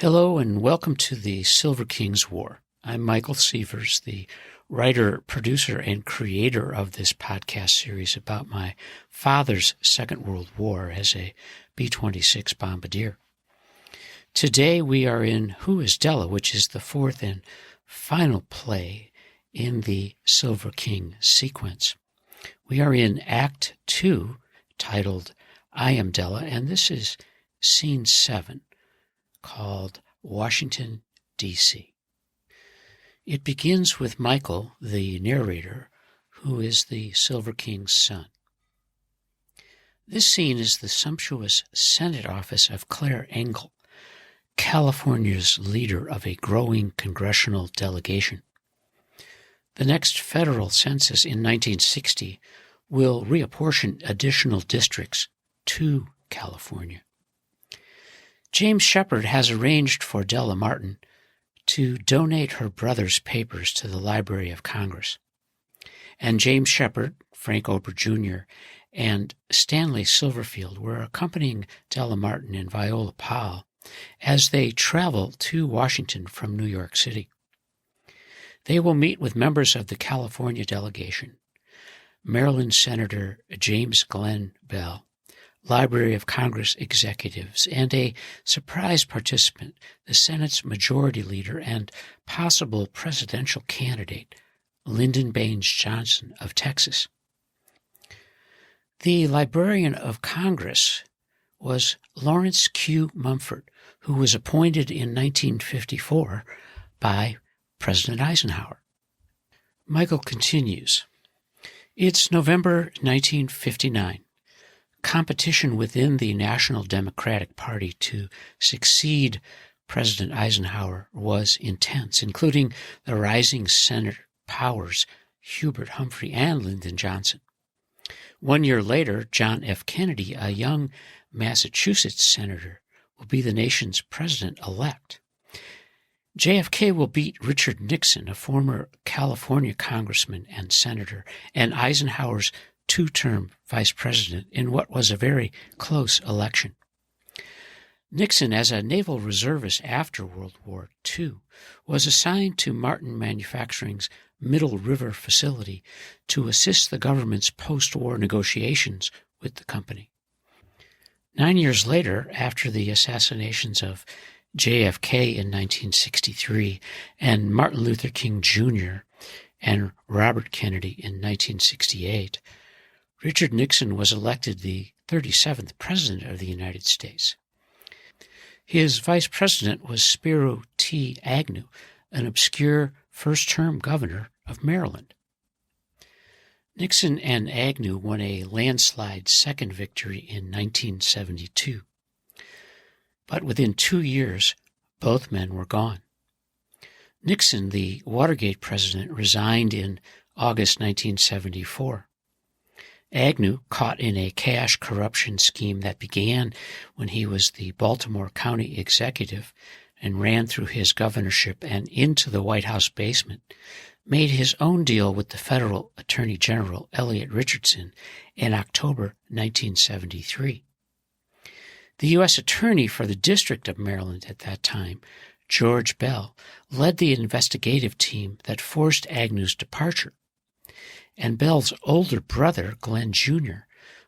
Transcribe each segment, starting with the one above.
Hello and welcome to the Silver Kings War. I'm Michael Sievers, the writer, producer, and creator of this podcast series about my father's Second World War as a B-26 bombardier. Today we are in Who is Della, which is the fourth and final play in the Silver King sequence. We are in Act 2, titled I Am Della, and this is Scene 7. Called Washington, D.C. It begins with Michael, the narrator, who is the Silver King's son. This scene is the sumptuous Senate office of Claire Engel, California's leader of a growing congressional delegation. The next federal census in 1960 will reapportion additional districts to California. James Shepard has arranged for Della Martin to donate her brother's papers to the Library of Congress. And James Shepard, Frank Ober Jr., and Stanley Silverfield were accompanying Della Martin and Viola Powell as they travel to Washington from New York City. They will meet with members of the California delegation, Maryland Senator James Glenn Bell, Library of Congress executives, and a surprise participant, the Senate's majority leader and possible presidential candidate, Lyndon Baines Johnson of Texas. The Librarian of Congress was Lawrence Q. Mumford, who was appointed in 1954 by President Eisenhower. Michael continues, It's November 1959. Competition within the National Democratic Party to succeed President Eisenhower was intense, including the rising Senator Powers, Hubert Humphrey, and Lyndon Johnson. 1 year later, John F. Kennedy, a young Massachusetts senator, will be the nation's president-elect. JFK will beat Richard Nixon, a former California congressman and senator, and Eisenhower's two-term vice president in what was a very close election. Nixon, as a naval reservist after World War II, was assigned to Martin Manufacturing's Middle River facility to assist the government's post-war negotiations with the company. 9 years later, after the assassinations of JFK in 1963 and Martin Luther King Jr. and Robert Kennedy in 1968, Richard Nixon was elected the 37th President of the United States. His vice president was Spiro T. Agnew, an obscure first-term governor of Maryland. Nixon and Agnew won a landslide second victory in 1972. But within 2 years, both men were gone. Nixon, the Watergate president, resigned in August 1974. Agnew, caught in a cash corruption scheme that began when he was the Baltimore County executive and ran through his governorship and into the White House basement, made his own deal with the federal Attorney General Elliot Richardson in October 1973. The U.S. Attorney for the District of Maryland at that time, George Bell, led the investigative team that forced Agnew's departure. And Bell's older brother, Glenn Jr.,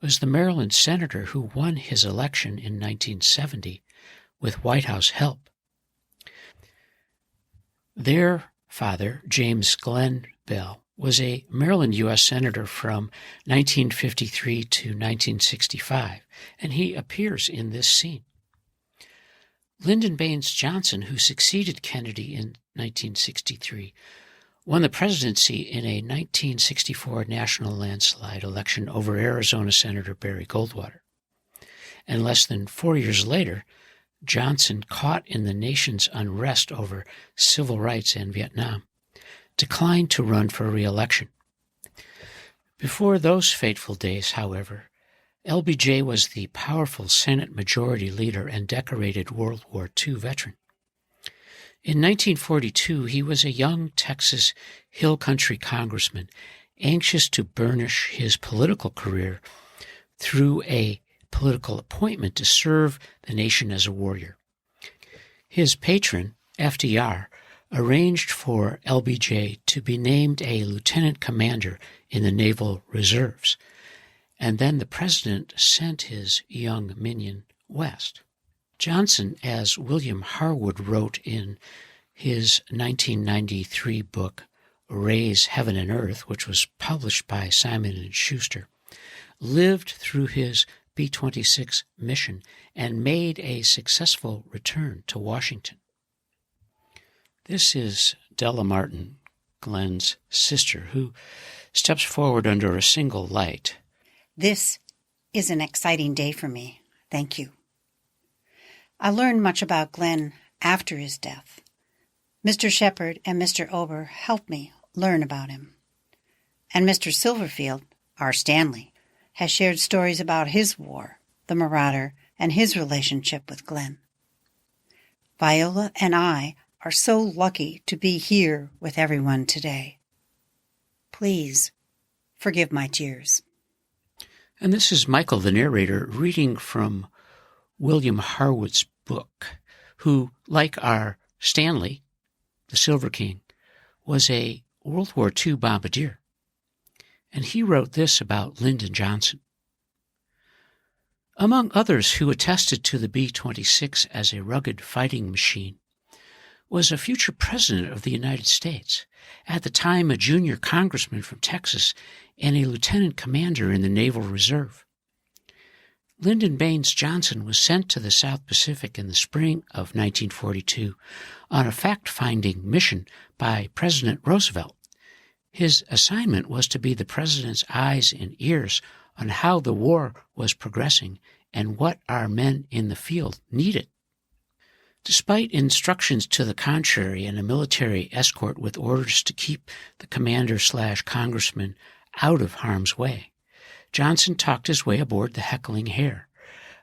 was the Maryland senator who won his election in 1970 with White House help. Their father, James Glenn Bell, was a Maryland U.S. senator from 1953 to 1965, and he appears in this scene. Lyndon Baines Johnson, who succeeded Kennedy in 1963, won the presidency in a 1964 national landslide election over Arizona Senator Barry Goldwater. And less than 4 years later, Johnson, caught in the nation's unrest over civil rights and Vietnam, declined to run for re-election. Before those fateful days, however, LBJ was the powerful Senate Majority Leader and decorated World War II veteran. In 1942, he was a young Texas Hill Country congressman, anxious to burnish his political career through a political appointment to serve the nation as a warrior. His patron, FDR, arranged for LBJ to be named a lieutenant commander in the Naval Reserves, and then the president sent his young minion west. Johnson, as William Harwood wrote in his 1993 book, Ray's Heaven and Earth, which was published by Simon & Schuster, lived through his B-26 mission and made a successful return to Washington. This is Della Martin, Glenn's sister, who steps forward under a single light. This is an exciting day for me. Thank you. I learned much about Glenn after his death. Mr. Shepard and Mr. Ober helped me learn about him. And Mr. Silverfield, our Stanley, has shared stories about his war, the Marauder, and his relationship with Glenn. Viola and I are so lucky to be here with everyone today. Please forgive my tears. And this is Michael, the narrator, reading from William Harwood's book, who, like our Stanley, the Silver King, was a World War II bombardier. And he wrote this about Lyndon Johnson. Among others who attested to the B-26 as a rugged fighting machine was a future president of the United States, at the time a junior congressman from Texas and a lieutenant commander in the Naval Reserve. Lyndon Baines Johnson was sent to the South Pacific in the spring of 1942 on a fact-finding mission by President Roosevelt. His assignment was to be the president's eyes and ears on how the war was progressing and what our men in the field needed. Despite instructions to the contrary and a military escort with orders to keep the commander/congressman out of harm's way, Johnson talked his way aboard the Heckling Hare,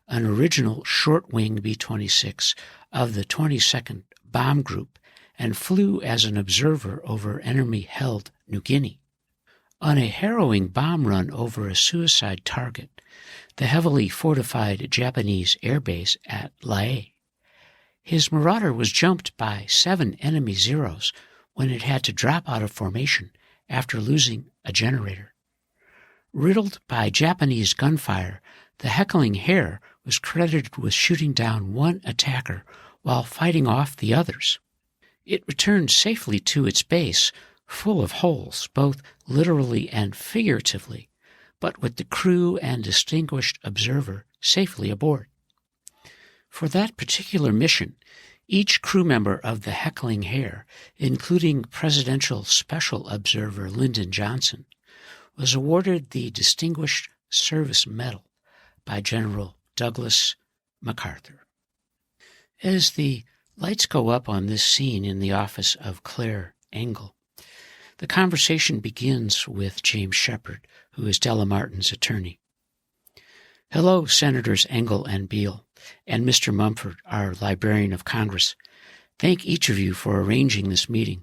an original short-wing B-26 of the 22nd Bomb Group, and flew as an observer over enemy-held New Guinea. On a harrowing bomb run over a suicide target, the heavily fortified Japanese airbase at Lae, his Marauder was jumped by 7 enemy Zeros when it had to drop out of formation after losing a generator. Riddled by Japanese gunfire, the Heckling Hare was credited with shooting down 1 attacker while fighting off the others. It returned safely to its base, full of holes, both literally and figuratively, but with the crew and distinguished observer safely aboard. For that particular mission, each crew member of the Heckling Hare, including Presidential Special Observer Lyndon Johnson, was awarded the Distinguished Service Medal by General Douglas MacArthur. As the lights go up on this scene in the office of Claire Engel, the conversation begins with James Shepard, who is Della Martin's attorney. Hello, Senators Engel and Beale, and Mr. Mumford, our Librarian of Congress. Thank each of you for arranging this meeting.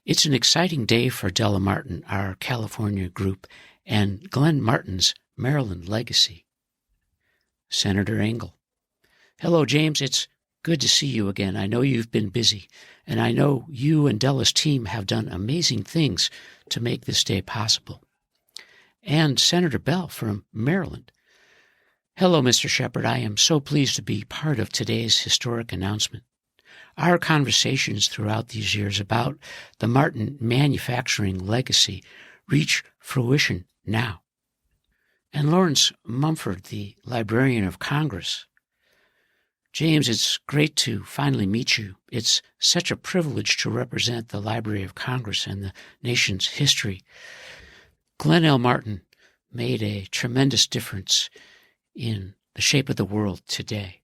It's an exciting day for Della Martin, our California group, and Glenn Martin's Maryland legacy. Senator Engel. Hello, James. It's good to see you again. I know you've been busy, and I know you and Della's team have done amazing things to make this day possible. And Senator Bell from Maryland. Hello, Mr. Shepard. I am so pleased to be part of today's historic announcement. Our conversations throughout these years about the Martin manufacturing legacy reach fruition now. And Lawrence Mumford, the Librarian of Congress. James, it's great to finally meet you. It's such a privilege to represent the Library of Congress and the nation's history. Glenn L. Martin made a tremendous difference in the shape of the world today.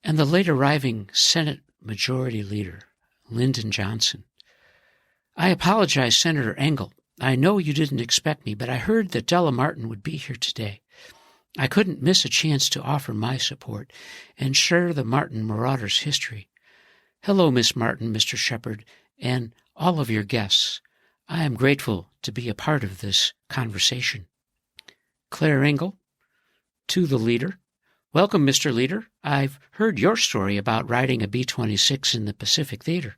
And the late arriving Senate Majority Leader, Lyndon Johnson. I apologize, Senator Engel. I know you didn't expect me, but I heard that Della Martin would be here today. I couldn't miss a chance to offer my support and share the Martin Marauders' history. Hello, Miss Martin, Mr. Shepard, and all of your guests. I am grateful to be a part of this conversation. Claire Engel, to the leader, Welcome, Mr. Leader. I've heard your story about riding a B-26 in the Pacific Theater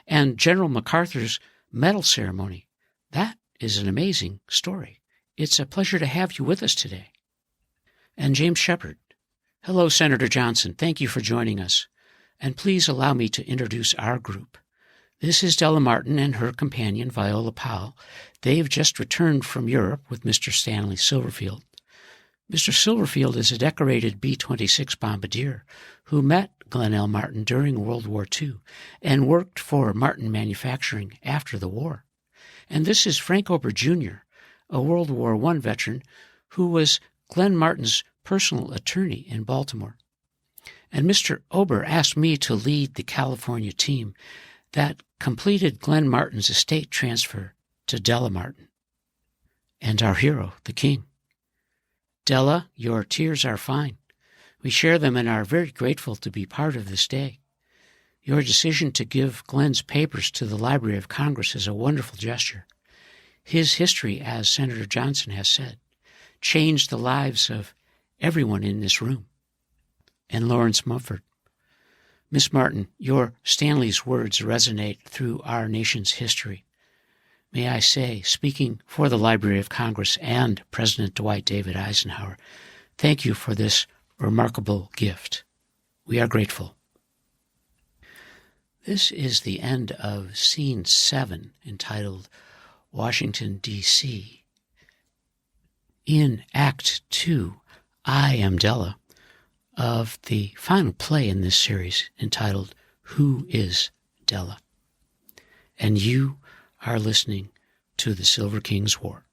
and General MacArthur's medal ceremony. That is an amazing story. It's a pleasure to have you with us today. And James Shepard. Hello, Senator Johnson. Thank you for joining us. And please allow me to introduce our group. This is Della Martin and her companion, Viola Powell. They've just returned from Europe with Mr. Stanley Silverfield. Mr. Silverfield is a decorated B-26 bombardier who met Glenn L. Martin during World War II and worked for Martin Manufacturing after the war. And this is Frank Ober Jr., a World War I veteran who was Glenn Martin's personal attorney in Baltimore. And Mr. Ober asked me to lead the California team that completed Glenn Martin's estate transfer to Della Martin and our hero, the King. Della, your tears are fine. We share them and are very grateful to be part of this day. Your decision to give Glenn's papers to the Library of Congress is a wonderful gesture. His history, as Senator Johnson has said, changed the lives of everyone in this room. And Lawrence Mumford. Miss Martin, your Stanley's words resonate through our nation's history. May I say, speaking for the Library of Congress and President Dwight David Eisenhower, thank you for this remarkable gift. We are grateful. This is the end of Scene 7, entitled Washington, D.C. In Act 2, I Am Della, of the final play in this series, entitled Who is Della? And you are listening to the Silver King's War.